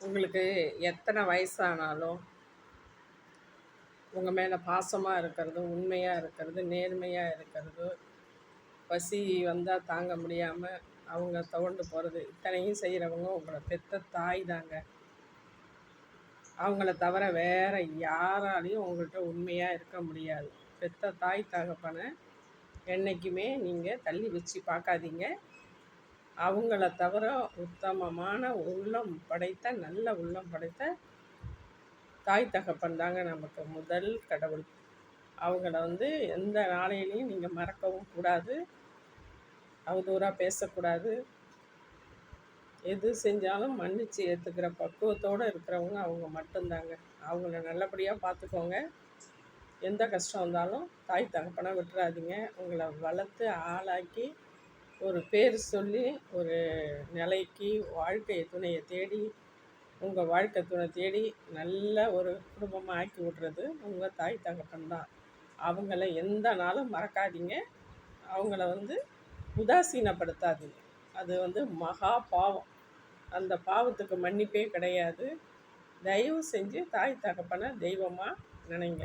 உங்களுக்கு எத்தனை வயசானாலும் உங்கள் மேலே பாசமாக இருக்கிறது, உண்மையாக இருக்கிறது, நேர்மையாக இருக்கிறது, பசி வந்தால் தாங்க முடியாமல் அவங்க துவண்டு போகிறது, இத்தனையும் செய்கிறவங்க உங்களை பெத்த தாய் தாங்க. அவங்கள தவிர வேறு யாராலையும் உங்கள்கிட்ட உண்மையாக இருக்க முடியாது. பெத்த தாய் தகப்பனை என்றைக்குமே நீங்கள் தள்ளி வச்சு பார்க்காதீங்க. அவங்கள தவிர உத்தமமான உள்ளம் படைத்த, நல்ல உள்ளம் படைத்த தாய் தகப்பன் தாங்க நமக்கு முதல் கடவுள். அவங்கள எந்த நாளையிலையும் நீங்கள் மறக்கவும் கூடாது, அவதூறாக பேசக்கூடாது. எது செஞ்சாலும் மன்னிச்சு ஏற்றுக்கிற பக்குவத்தோடு இருக்கிறவங்க அவங்க மட்டும்தாங்க. அவங்கள நல்லபடியாக பார்த்துக்கோங்க. எந்த கஷ்டம் வந்தாலும் தாய் தகப்பனை விட்டுறாதீங்க. உங்களை வளர்த்து ஆளாக்கி ஒரு பேர் சொல்லி ஒரு நிலைக்கு வாழ்க்கை துணையை தேடி, உங்கள் வாழ்க்கை துணை தேடி நல்ல ஒரு குடும்பமாக ஆக்கி விட்றது உங்கள் தாய் தகப்பன் தான். அவங்கள எந்த நாளும் மறக்காதீங்க. அவங்கள உதாசீனப்படுத்தாதீங்க. அது மகா பாவம். அந்த பாவத்துக்கு மன்னிப்பே கிடையாது. தயவு செஞ்சு தாய் தகப்பனை தெய்வமாக நினைங்க.